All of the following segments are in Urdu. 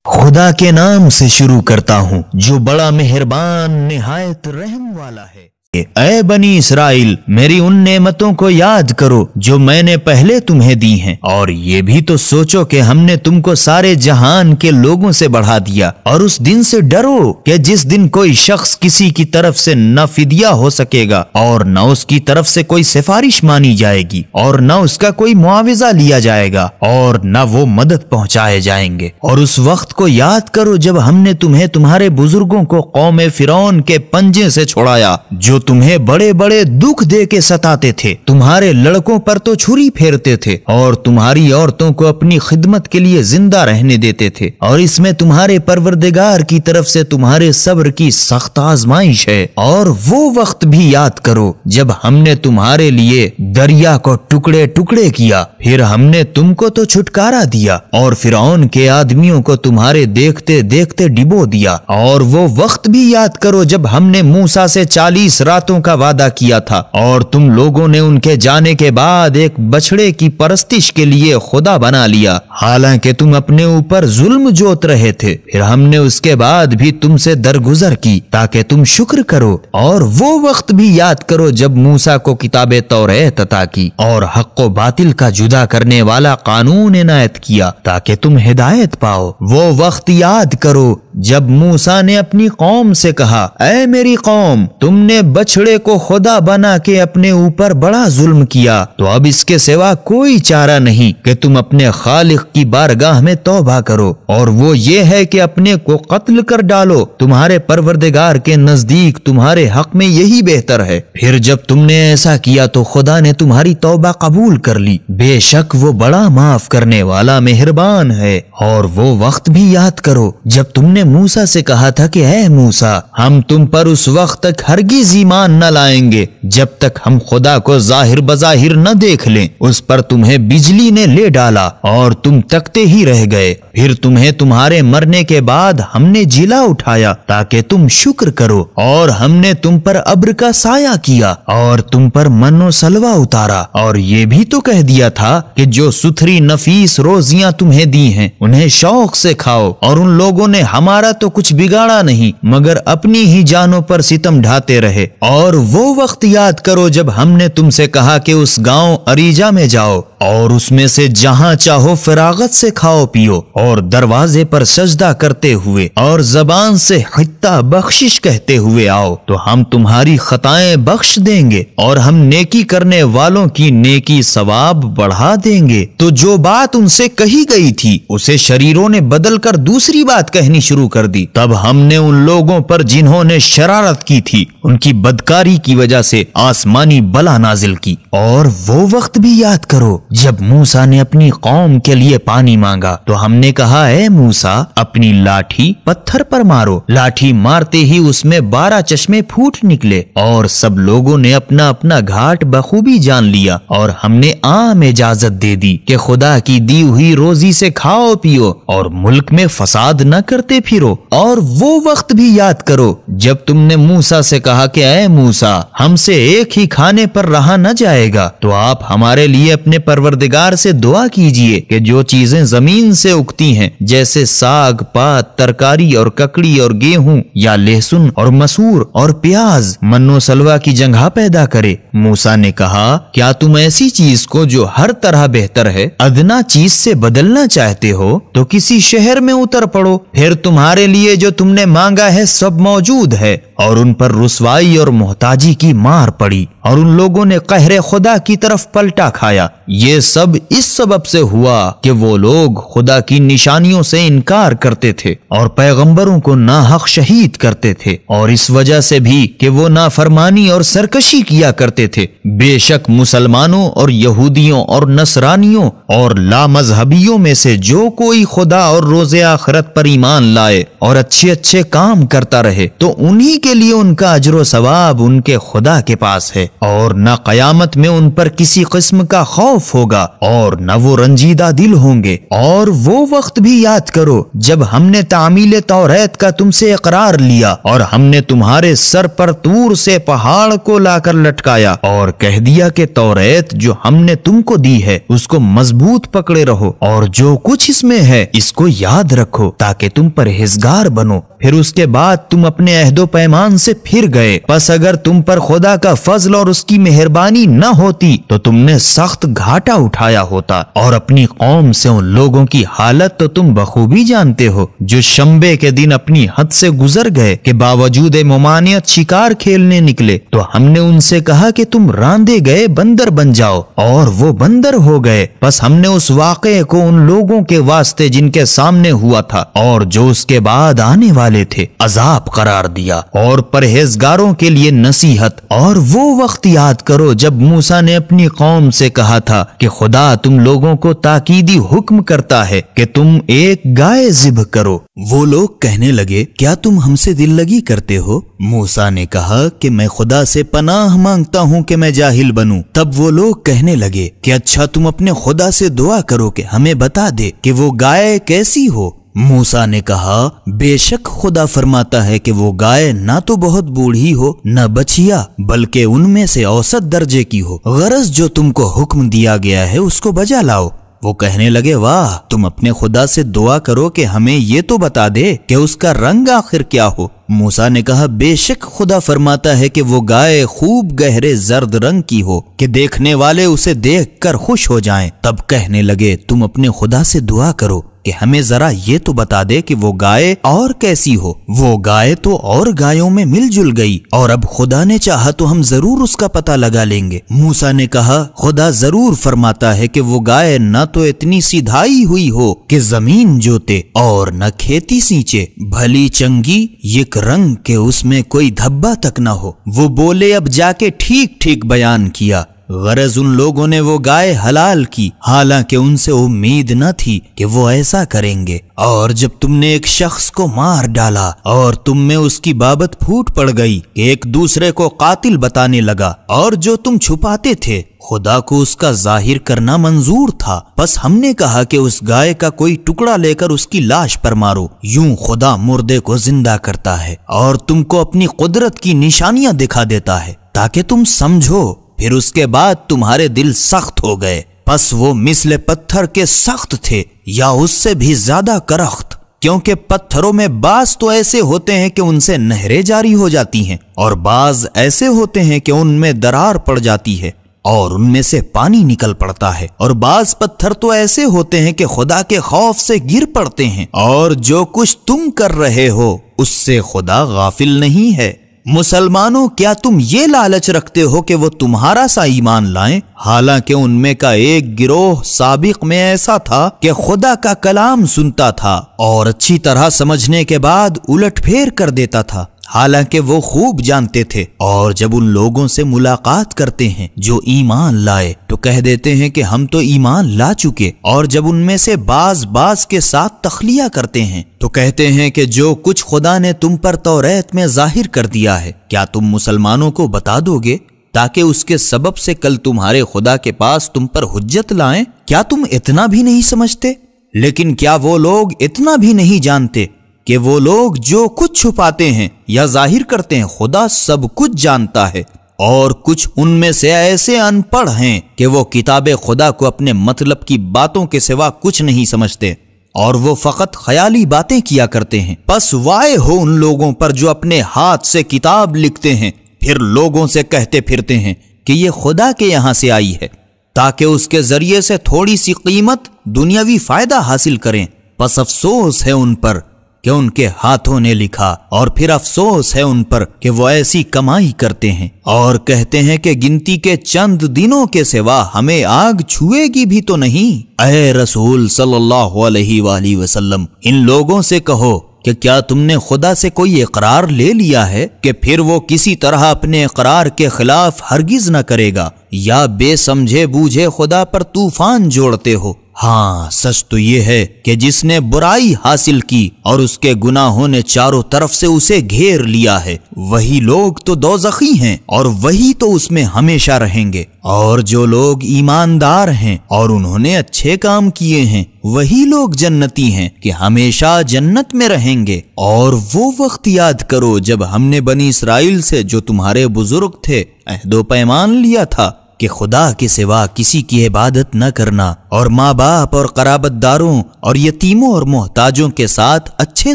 خدا کے نام سے شروع کرتا ہوں جو بڑا مہربان نہایت رحم والا ہے۔ اے بنی اسرائیل، میری ان نعمتوں کو یاد کرو جو میں نے پہلے تمہیں دی ہیں، اور یہ بھی تو سوچو کہ ہم نے تم کو سارے جہان کے لوگوں سے بڑھا دیا۔ اور اس دن سے ڈرو کہ جس دن کوئی شخص کسی کی طرف سے نہ فدیہ ہو سکے گا اور نہ اس کی طرف سے کوئی سفارش مانی جائے گی اور نہ اس کا کوئی معاوضہ لیا جائے گا اور نہ وہ مدد پہنچائے جائیں گے۔ اور اس وقت کو یاد کرو جب ہم نے تمہیں تمہارے بزرگوں کو قوم فرعون کے پنجے سے چھڑایا، جو تمہیں بڑے بڑے دکھ دے کے ستاتے تھے، تمہارے لڑکوں پر تو چھری پھیرتے تھے اور تمہاری عورتوں کو اپنی خدمت کے لیے زندہ رہنے دیتے تھے، اور اس میں تمہارے پروردگار کی طرف سے تمہارے صبر کی سخت آزمائش ہے۔ اور وہ وقت بھی یاد کرو جب ہم نے تمہارے لیے دریا کو ٹکڑے ٹکڑے کیا، پھر ہم نے تم کو تو چھٹکارا دیا اور فرعون کے آدمیوں کو تمہارے دیکھتے دیکھتے ڈبو دیا۔ اور وہ وقت بھی یاد کرو جب ہم نے موسیٰ سے 40 راتوں کا وعدہ کیا تھا اور تم لوگوں نے ان کے جانے کے بعد ایک بچڑے کی پرستش کے لیے خدا بنا لیا، حالانکہ تم اپنے اوپر ظلم جوت رہے تھے۔ پھر ہم نے اس کے بعد بھی تم سے درگزر کی تاکہ تم شکر کرو۔ اور وہ وقت بھی یاد کرو جب موسیٰ کو کتاب توریت عطا کی اور حق و باطل کا جدا کرنے والا قانون عنایت کیا تاکہ تم ہدایت پاؤ۔ وہ وقت یاد کرو جب موسیٰ نے اپنی قوم سے کہا، اے میری قوم، تم نے بچڑے کو خدا بنا کے اپنے اوپر بڑا ظلم کیا، تو اب اس کے سوا کوئی چارہ نہیں کہ تم اپنے خالق کی بارگاہ میں توبہ کرو، اور وہ یہ ہے کہ اپنے کو قتل کر ڈالو۔ تمہارے پروردگار کے نزدیک تمہارے حق میں یہی بہتر ہے۔ پھر جب تم نے ایسا کیا تو خدا نے تمہاری توبہ قبول کر لی، بے شک وہ بڑا معاف کرنے والا مہربان ہے۔ اور وہ وقت بھی یاد کرو جب تم نے موسیٰ سے کہا تھا کہ اے موسیٰ، ہم تم پر اس وقت تک ہرگز ایمان نہ لائیں گے جب تک ہم خدا کو ظاہر بظاہر نہ دیکھ لیں۔ اس پر تمہیں بجلی نے لے ڈالا اور تم تکتے ہی رہ گئے۔ پھر تمہیں تمہارے مرنے کے بعد ہم نے جلا اٹھایا تاکہ تم شکر کرو، اور ہم نے تم پر ابر کا سایہ کیا اور تم پر من و سلوہ اتارا، اور یہ بھی تو کہہ دیا تھا کہ جو ستھری نفیس روزیاں تمہیں دی ہیں انہیں شوق سے کھاؤ۔ اور ان لوگوں نے ہمارا تو کچھ بگاڑا نہیں مگر اپنی ہی جانوں پر ستم ڈھاتے رہے۔ اور وہ وقت یاد کرو جب ہم نے تم سے کہا کہ اس گاؤں اریجا میں جاؤ اور اس میں سے جہاں چاہو فراغت سے کھاؤ پیو، اور دروازے پر سجدہ کرتے ہوئے اور زبان سے حتہ بخشش کہتے ہوئے آؤ تو ہم تمہاری خطائیں بخش دیں گے اور ہم نیکی کرنے والوں کی نیکی ثواب بڑھا دیں گے۔ تو جو بات ان سے کہی گئی تھی اسے شریروں نے بدل کر دوسری بات کہنی شروع کر دی۔ تب ہم نے ان لوگوں پر جنہوں نے شرارت کی تھی ان کی بدکاری کی وجہ سے آسمانی بلا نازل کی۔ اور وہ وقت بھی یاد کرو جب موسیٰ نے اپنی قوم کے لیے پانی مانگا تو ہم نے کہا، اے موسیٰ، اپنی لاٹھی پتھر پر مارو۔ لاٹھی مارتے ہی اس میں 12 چشمے پھوٹ نکلے، اور سب لوگوں نے اپنا اپنا گھاٹ بخوبی جان لیا، اور ہم نے عام اجازت دے دی کہ خدا کی دی ہوئی روزی سے کھاؤ پیو اور ملک میں فساد نہ کرتے پھرو۔ اور وہ وقت بھی یاد کرو جب تم نے موسیٰ سے کہا کہ اے موسیٰ، ہم سے ایک ہی کھانے پر رہا نہ جائے گا، تو آپ ہمارے لیے اپنے پروردگار سے دعا کیجئے کہ جو چیزیں زمین سے اگتی ہیں جیسے ساگ پات، ترکاری اور ککڑی اور گیہوں یا لہسن اور مسور اور پیاز، من و سلوہ کی جگہ پیدا کرے۔ موسیٰ نے کہا، کیا تم ایسی چیز کو جو ہر طرح بہتر ہے ادنا چیز سے بدلنا چاہتے ہو تو کسی شہر میں اتر پڑو، پھر تمہارے لیے جو تم نے مانگا ہے سب موجود ہے۔ اور ان پر رسوائی اور محتاجی کی مار پڑی اور ان لوگوں نے قہر خدا کی طرف پلٹا کھایا۔ یہ سب اس سبب سے ہوا کہ وہ لوگ خدا کی نشانیوں سے انکار کرتے تھے اور پیغمبروں کو ناحق شہید کرتے تھے، اور اس وجہ سے بھی کہ وہ نافرمانی اور سرکشی کیا کرتے تھے۔ بے شک مسلمانوں اور یہودیوں اور نصرانیوں اور لامذہبیوں میں سے جو کوئی خدا اور روز آخرت پر ایمان لائے اور اچھے اچھے کام کرتا رہے تو انہی کے لیے ان کا اجر و ثواب ان کے خدا کے پاس ہے، اور نہ قیامت میں ان پر کسی قسم کا خوف ہوگا اور نہ وہ رنجیدہ دل ہوں گے۔ اور وہ وقت بھی یاد کرو جب ہم نے تعمیل توریت کا تم سے اقرار لیا اور ہم نے تمہارے سر پر طور سے پہاڑ کو لا کر لٹکایا اور کہہ دیا کہ توریت جو ہم نے تم کو دی ہے اس کو مضبوط پکڑے رہو اور جو کچھ اس میں ہے اس کو یاد رکھو تاکہ تم پرہیزگار بنو۔ پھر اس کے بعد تم اپنے عہد و پیمان سے پھر گئے، پس اگر تم پر خدا کا فضل اور اس کی مہربانی نہ ہوتی تو تم نے سخت گھاٹا اٹھایا ہوتا۔ اور اپنی قوم سے ان لوگوں کی حالت تو تم بخوبی جانتے ہو جو شنبے کے دن اپنی حد سے گزر گئے کہ باوجود ممانعت شکار کھیلنے نکلے، تو ہم نے ان سے کہا کہ تم راندے گئے بندر بن جاؤ، اور وہ بندر ہو گئے۔ پس ہم نے اس واقعے کو ان لوگوں کے واسطے جن کے سامنے ہوا تھا اور جو اس کے بعد آنے والے تھے عذاب قرار دیا اور پرہیزگاروں کے لیے نصیحت۔ اور وہ وقت یاد کرو جب موسیٰ نے اپنی قوم سے کہا تھا کہ خدا تم لوگوں کو تاکیدی حکم کرتا ہے کہ تم ایک گائے ذبح کرو۔ وہ لوگ کہنے لگے کیا تم ہم سے دل لگی کرتے ہو؟ موسیٰ نے کہا کہ میں خدا سے پناہ مانگتا ہوں کہ میں جاہل بنوں۔ تب وہ لوگ کہنے لگے کہ اچھا تم اپنے خدا سے دعا کرو کہ ہمیں بتا دے کہ وہ گائے کیسی ہو۔ موسیٰ نے کہا بے شک خدا فرماتا ہے کہ وہ گائے نہ تو بہت بوڑھی ہو نہ بچھیا بلکہ ان میں سے اوسط درجے کی ہو، غرض جو تم کو حکم دیا گیا ہے اس کو بجا لاؤ۔ وہ کہنے لگے واہ، تم اپنے خدا سے دعا کرو کہ ہمیں یہ تو بتا دے کہ اس کا رنگ آخر کیا ہو۔ موسیٰ نے کہا بے شک خدا فرماتا ہے کہ وہ گائے خوب گہرے زرد رنگ کی ہو کہ دیکھنے والے اسے دیکھ کر خوش ہو جائیں۔ تب کہنے لگے تم اپنے خدا سے دعا کرو کہ ہمیں ذرا یہ تو بتا دے کہ وہ گائے اور کیسی ہو۔ وہ گائے تو اور گایوں میں مل جل گئی، اور اب خدا نے چاہا تو ہم ضرور اس کا پتہ لگا لیں گے۔ موسیٰ نے کہا خدا ضرور فرماتا ہے کہ وہ گائے نہ تو اتنی سیدھائی ہوئی ہو کہ زمین جوتے اور نہ کھیتی سینچے، بھلی چنگی یک رنگ کہ اس میں کوئی دھبا تک نہ ہو۔ وہ بولے اب جا کے ٹھیک ٹھیک بیان کیا، غرض ان لوگوں نے وہ گائے حلال کی، حالانکہ ان سے امید نہ تھی کہ وہ ایسا کریں گے۔ اور جب تم نے ایک شخص کو مار ڈالا اور تم میں اس کی بابت پھوٹ پڑ گئی کہ ایک دوسرے کو قاتل بتانے لگا، اور جو تم چھپاتے تھے خدا کو اس کا ظاہر کرنا منظور تھا، بس ہم نے کہا کہ اس گائے کا کوئی ٹکڑا لے کر اس کی لاش پر مارو، یوں خدا مردے کو زندہ کرتا ہے اور تم کو اپنی قدرت کی نشانیاں دکھا دیتا ہے تاکہ تم سمجھو۔ پھر اس کے بعد تمہارے دل سخت ہو گئے، پس وہ مثل پتھر کے سخت تھے یا اس سے بھی زیادہ کرخت، کیونکہ پتھروں میں بعض تو ایسے ہوتے ہیں کہ ان سے نہریں جاری ہو جاتی ہیں، اور بعض ایسے ہوتے ہیں کہ ان میں درار پڑ جاتی ہے اور ان میں سے پانی نکل پڑتا ہے، اور بعض پتھر تو ایسے ہوتے ہیں کہ خدا کے خوف سے گر پڑتے ہیں، اور جو کچھ تم کر رہے ہو اس سے خدا غافل نہیں ہے۔ مسلمانوں کیا تم یہ لالچ رکھتے ہو کہ وہ تمہارا سا ایمان لائیں، حالانکہ ان میں کا ایک گروہ سابق میں ایسا تھا کہ خدا کا کلام سنتا تھا اور اچھی طرح سمجھنے کے بعد الٹ پھیر کر دیتا تھا، حالانکہ وہ خوب جانتے تھے، اور جب ان لوگوں سے ملاقات کرتے ہیں جو ایمان لائے تو کہہ دیتے ہیں کہ ہم تو ایمان لا چکے، اور جب ان میں سے بعض کے ساتھ تخلیہ کرتے ہیں تو کہتے ہیں کہ جو کچھ خدا نے تم پر توریت میں ظاہر کر دیا ہے کیا تم مسلمانوں کو بتا دو گے تاکہ اس کے سبب سے کل تمہارے خدا کے پاس تم پر حجت لائیں؟ کیا تم اتنا بھی نہیں سمجھتے؟ لیکن کیا وہ لوگ اتنا بھی نہیں جانتے کہ وہ لوگ جو کچھ چھپاتے ہیں یا ظاہر کرتے ہیں خدا سب کچھ جانتا ہے، اور کچھ ان میں سے ایسے ان پڑھ ہیں کہ وہ کتاب خدا کو اپنے مطلب کی باتوں کے سوا کچھ نہیں سمجھتے، اور وہ فقط خیالی باتیں کیا کرتے ہیں۔ پس وائے ہو ان لوگوں پر جو اپنے ہاتھ سے کتاب لکھتے ہیں پھر لوگوں سے کہتے پھرتے ہیں کہ یہ خدا کے یہاں سے آئی ہے، تاکہ اس کے ذریعے سے تھوڑی سی قیمت دنیاوی فائدہ حاصل کریں۔ پس افسوس ہے ان پر کہ ان کے ہاتھوں نے لکھا، اور پھر افسوس ہے ان پر کہ وہ ایسی کمائی کرتے ہیں، اور کہتے ہیں کہ گنتی کے چند دنوں کے سوا ہمیں آگ چھوئے گی بھی تو نہیں۔ اے رسول صلی اللہ علیہ وآلہ وسلم، ان لوگوں سے کہو کہ کیا تم نے خدا سے کوئی اقرار لے لیا ہے کہ پھر وہ کسی طرح اپنے اقرار کے خلاف ہرگز نہ کرے گا، یا بے سمجھے بوجھے خدا پر طوفان جوڑتے ہو، ہاں سچ تو یہ ہے کہ جس نے برائی حاصل کی اور اس کے گناہوں نے چاروں طرف سے اسے گھیر لیا ہے، وہی لوگ تو دوزخی ہیں اور وہی تو اس میں ہمیشہ رہیں گے، اور جو لوگ ایماندار ہیں اور انہوں نے اچھے کام کیے ہیں وہی لوگ جنتی ہیں کہ ہمیشہ جنت میں رہیں گے۔ اور وہ وقت یاد کرو جب ہم نے بنی اسرائیل سے جو تمہارے بزرگ تھے عہد و پیمان لیا تھا کہ خدا کے سوا کسی کی عبادت نہ کرنا، اور ماں باپ اور قرابت داروں اور یتیموں اور محتاجوں کے ساتھ اچھے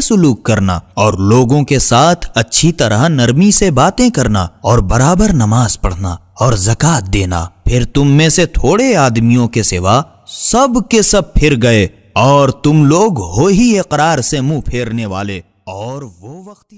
سلوک کرنا، اور لوگوں کے ساتھ اچھی طرح نرمی سے باتیں کرنا، اور برابر نماز پڑھنا اور زکوٰۃ دینا۔ پھر تم میں سے تھوڑے آدمیوں کے سوا سب کے سب پھر گئے، اور تم لوگ ہو ہی اقرار سے منہ پھیرنے والے۔ اور وہ وقت